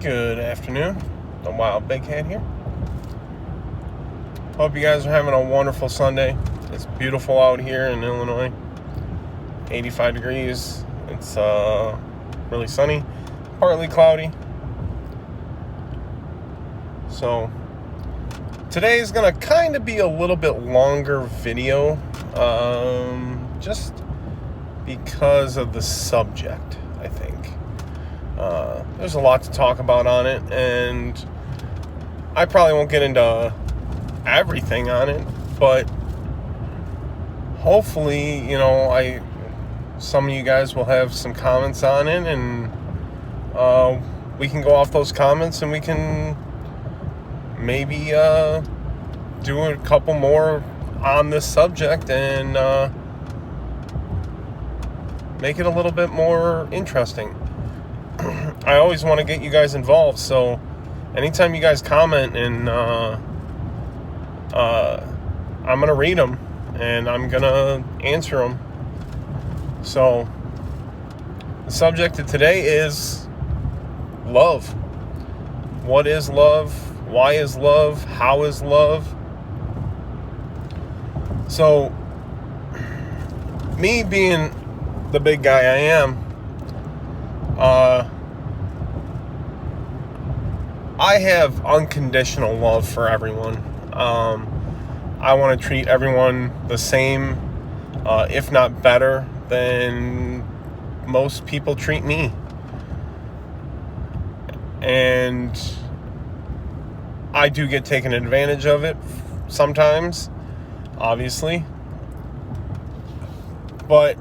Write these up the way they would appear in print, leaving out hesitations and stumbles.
Good afternoon. The Wild Big Cat here. Hope you guys are having a wonderful Sunday. It's beautiful out here in Illinois. 85 degrees. It's really sunny, partly cloudy. So today is going to kind of be a little bit longer video, just because of the subject, I think. There's a lot to talk about on it, and I probably won't get into everything on it, but hopefully, some of you guys will have some comments on it, and we can go off those comments, and we can maybe do a couple more on this subject and make it a little bit more interesting. I always want to get you guys involved, so anytime you guys comment, and I'm going to read them, and I'm going to answer them. So the subject of today is love. What is love? Why is love? How is love? So, me being the big guy I am, I have unconditional love for everyone. I want to treat everyone the same, if not better, than most people treat me. And I do get taken advantage of it sometimes, obviously. But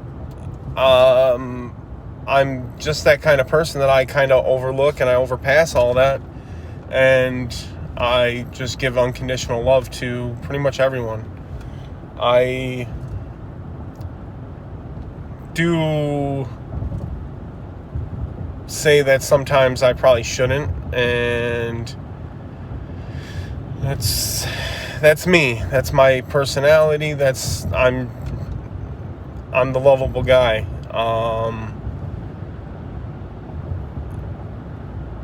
I'm just that kind of person that I kind of overlook and I overpass all that. And I just give unconditional love to pretty much everyone. I do say that sometimes I probably shouldn't, and that's me. That's my personality. I'm the lovable guy.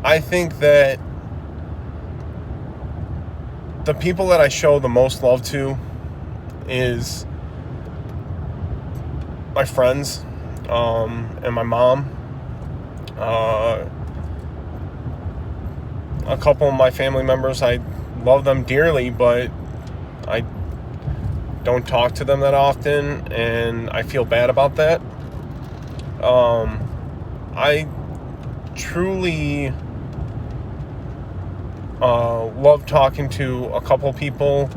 I think that the people that I show the most love to is my friends, and my mom. A couple of my family members, I love them dearly, but I don't talk to them that often, and I feel bad about that. I truly love talking to a couple people,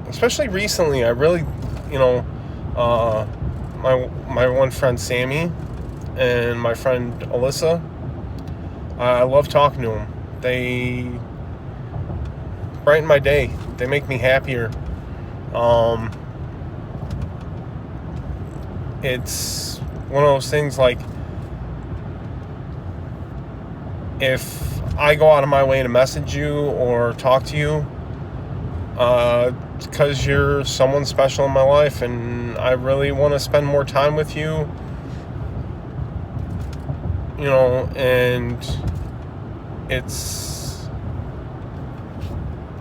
especially recently. I really, my one friend Sammy and my friend Alyssa, I love talking to them. They brighten my day. They make me happier. It's one of those things, like, if I go out of my way to message you or talk to you, because you're someone special in my life, and I really want to spend more time with you, and it's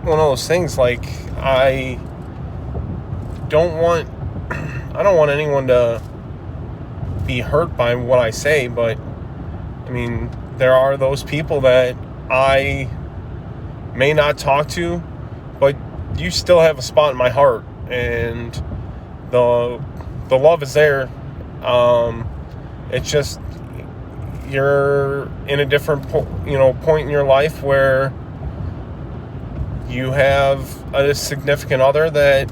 one of those things, like, I don't want anyone to be hurt by what I say, but there are those people that I may not talk to, but you still have a spot in my heart, and the love is there. It's just you're in a different point in your life where you have a significant other that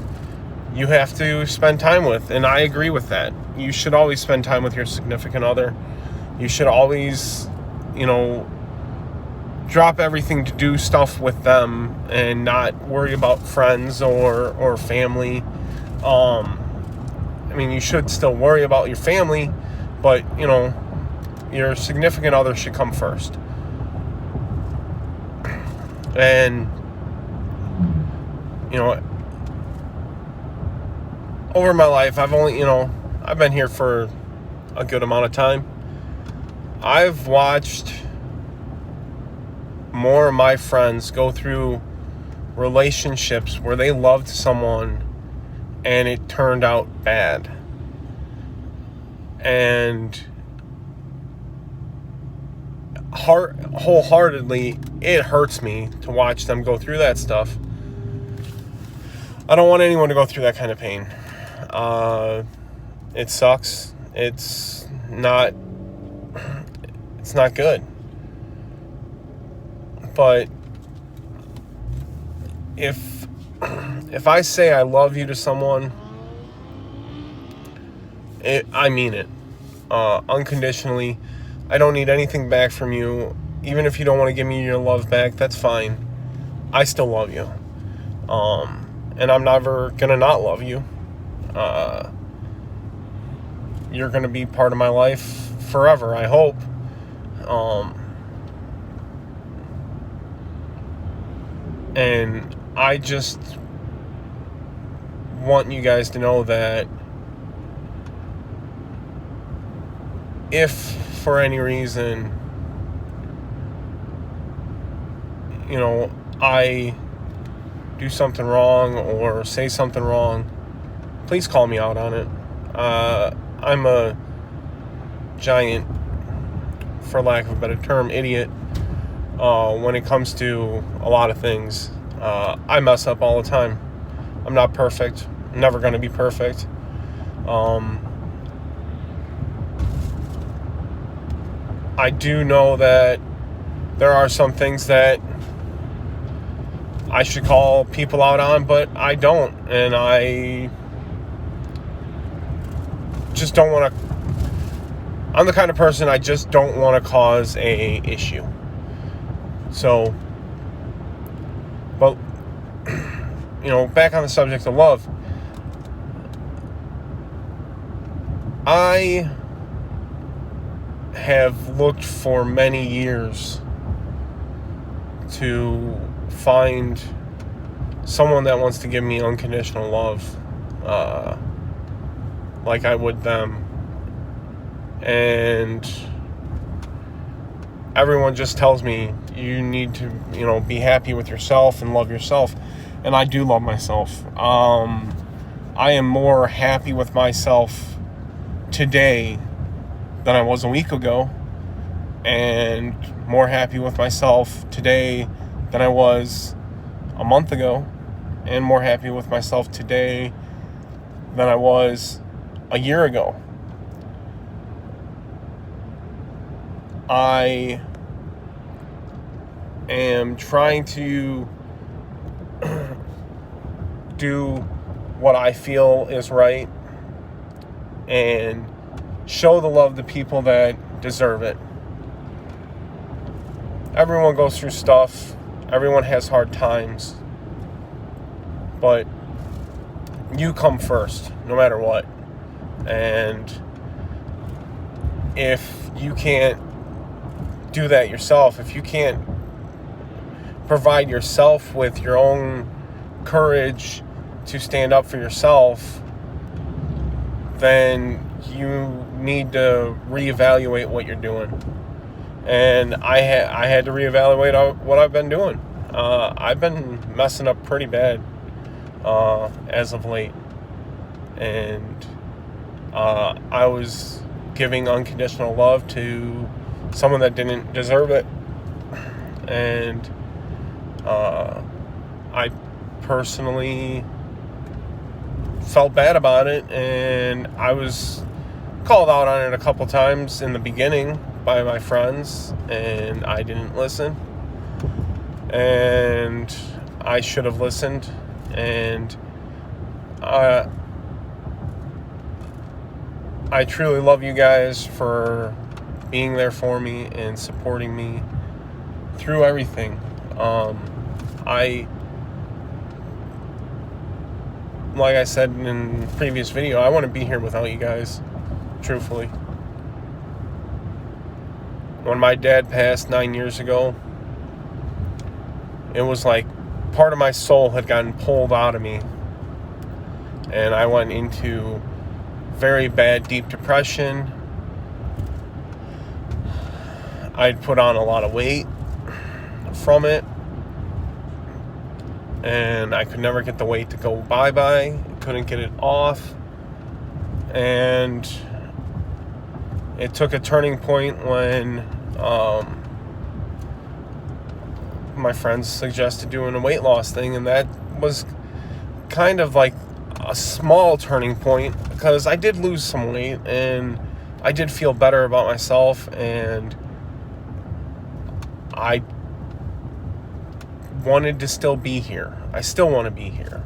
you have to spend time with, and I agree with that. You should always spend time with your significant other. You should always, drop everything to do stuff with them and not worry about friends or family. You should still worry about your family, but, your significant other should come first. And, over my life, I've been here for a good amount of time. I've watched more of my friends go through relationships where they loved someone and it turned out bad. And wholeheartedly, it hurts me to watch them go through that stuff. I don't want anyone to go through that kind of pain. It sucks. It's not good. But if I say I love you to someone, I mean it. Unconditionally. I don't need anything back from you. Even if you don't want to give me your love back, that's fine. I still love you. And I'm never gonna not love you. You're gonna be part of my life forever, I hope. And I just want you guys to know that if for any reason, I do something wrong or say something wrong, please call me out on it. I'm a giant, for lack of a better term, idiot when it comes to a lot of things. I mess up all the time. I'm not perfect. I'm never going to be perfect. I do know that there are some things that I should call people out on, but I don't. And I just don't want to. I'm the kind of person I just don't want to cause a issue. So, but, back on the subject of love. I have looked for many years to find someone that wants to give me unconditional love, like I would them. And everyone just tells me you need to, be happy with yourself and love yourself. And I do love myself. I am more happy with myself today than I was a week ago, and more happy with myself today than I was a month ago, and more happy with myself today than I was a year ago. I am trying to do what I feel is right and show the love to people that deserve it. Everyone goes through stuff. Everyone has hard times. But you come first, no matter what. And if you can't do that yourself, if you can't provide yourself with your own courage to stand up for yourself, then you need to reevaluate what you're doing. And I had to reevaluate what I've been doing. I've been messing up pretty bad as of late. And I was giving unconditional love to someone that didn't deserve it. And I personally felt bad about it, and I was called out on it a couple times in the beginning by my friends, and I didn't listen, and I should have listened. And I truly love you guys for being there for me and supporting me through everything. Like I said in the previous video, I wouldn't be here without you guys, truthfully. When my dad passed 9 years ago, it was like part of my soul had gotten pulled out of me. And I went into very bad, deep depression. I'd put on a lot of weight, from it, and I could never get the weight to go bye-bye. Couldn't get it off, and it took a turning point when my friends suggested doing a weight loss thing, and that was kind of like a small turning point, because I did lose some weight and I did feel better about myself, and I wanted to still be here. I still want to be here.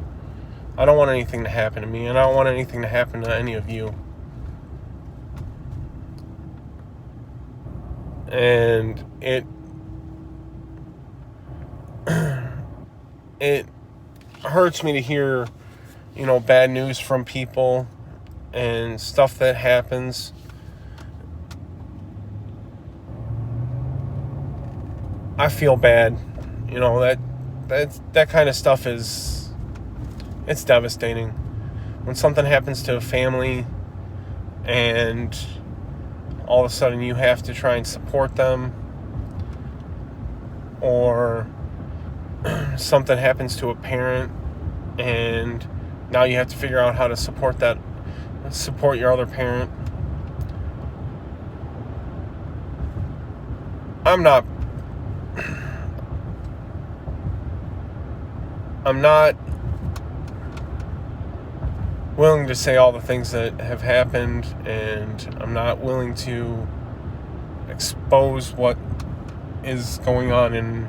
I don't want anything to happen to me, and I don't want anything to happen to any of you. And it hurts me to hear, bad news from people and stuff that happens. I feel bad. That kind of stuff it's devastating. When something happens to a family and all of a sudden you have to try and support them, or something happens to a parent and now you have to figure out how to support your other parent. I'm not willing to say all the things that have happened, and I'm not willing to expose what is going on in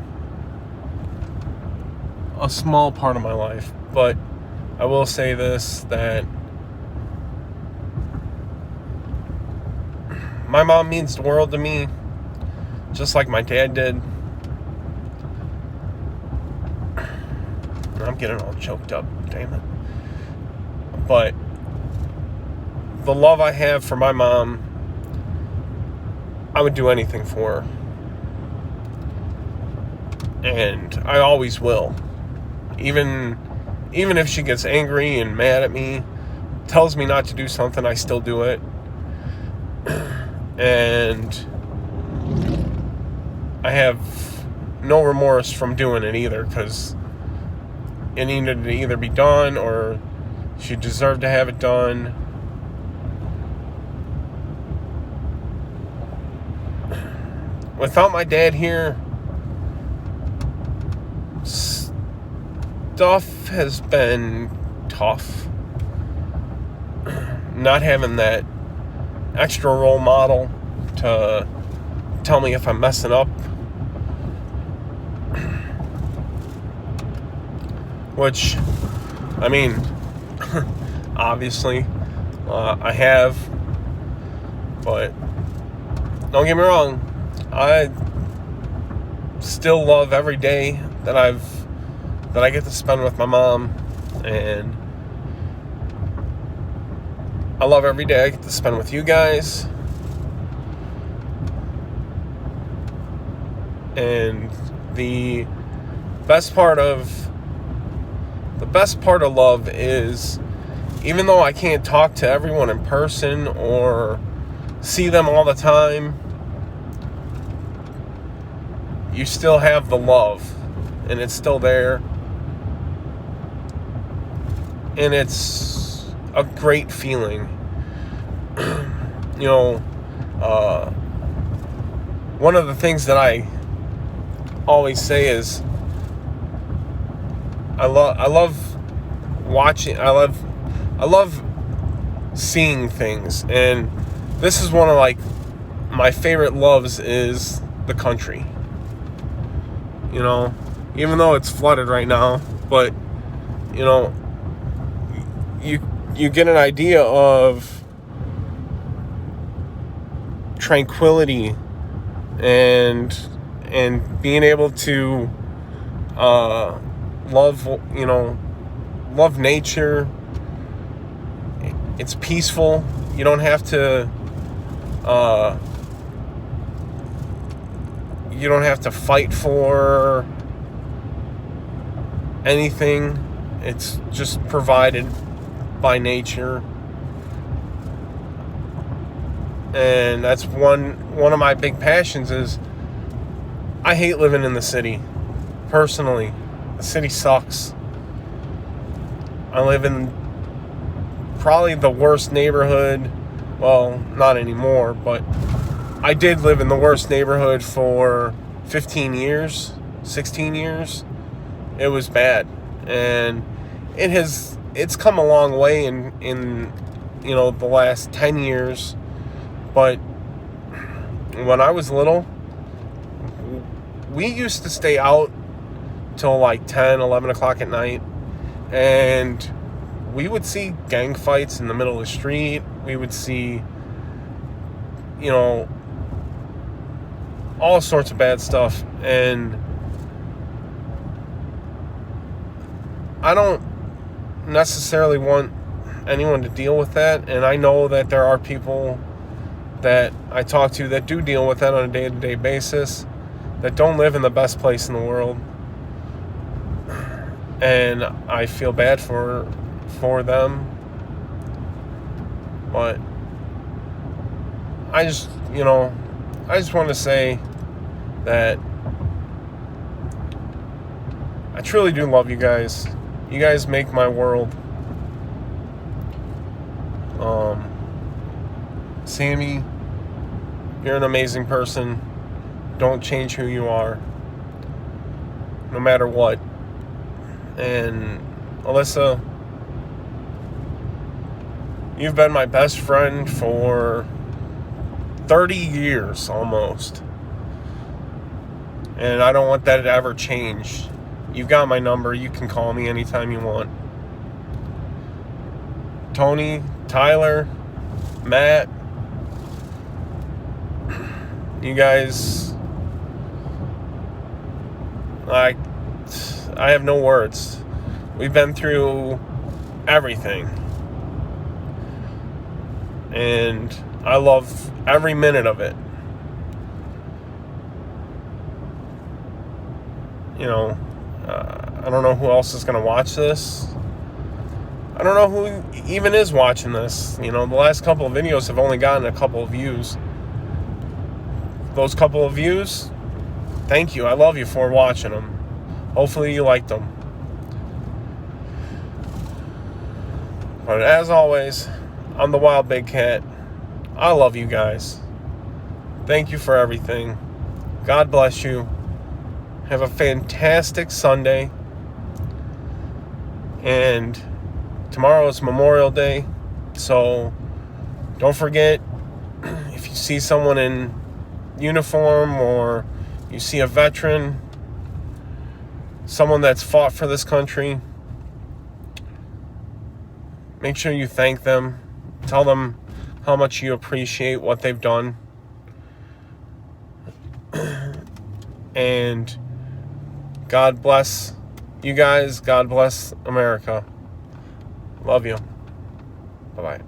a small part of my life. But I will say this, that my mom means the world to me, just like my dad did. I'm getting all choked up, damn it. But the love I have for my mom, I would do anything for her. And I always will. Even if she gets angry and mad at me, tells me not to do something, I still do it. And I have no remorse from doing it either, because it needed to either be done or she deserved to have it done. Without my dad here, stuff has been tough. Not having that extra role model to tell me if I'm messing up, which, I mean, obviously, I have, but don't get me wrong, I still love every day that I get to spend with my mom, and I love every day I get to spend with you guys. And the best part of love is, even though I can't talk to everyone in person or see them all the time, you still have the love, and it's still there, and it's a great feeling. One of the things that I always say is, I love watching, I love seeing things, and this is one of my favorite loves is the country. Even though it's flooded right now, but you get an idea of tranquility and being able to love nature. It's peaceful. You don't have to fight for anything. It's just provided by nature. And that's one of my big passions is I hate living in the city. Personally, the city sucks. I live in probably the worst neighborhood. Well, not anymore, but I did live in the worst neighborhood for 15 years, 16 years. It was bad. And it's come a long way in the last 10 years. But when I was little, we used to stay out till like 10, 11 o'clock at night. And we would see gang fights in the middle of the street. We would see, all sorts of bad stuff. And I don't necessarily want anyone to deal with that. And I know that there are people that I talk to that do deal with that on a day-to-day basis, that don't live in the best place in the world. And I feel bad for them. But I just want to say that I truly do love you guys. You guys make my world. Sammy, you're an amazing person. Don't change who you are, no matter what. And Alyssa, you've been my best friend for 30 years almost. And I don't want that to ever change. You've got my number. You can call me anytime you want. Tony, Tyler, Matt, you guys, I have no words. We've been through everything. And I love every minute of it. I don't know who else is going to watch this. I don't know who even is watching this. The last couple of videos have only gotten a couple of views. Those couple of views, thank you. I love you for watching them. Hopefully you liked them. But as always, I'm the Wild Big Cat. I love you guys. Thank you for everything. God bless you. Have a fantastic Sunday. And tomorrow is Memorial Day. So don't forget, if you see someone in uniform or you see a veteran, someone that's fought for this country, make sure you thank them. Tell them how much you appreciate what they've done. And God bless you guys. God bless America. Love you. Bye-bye.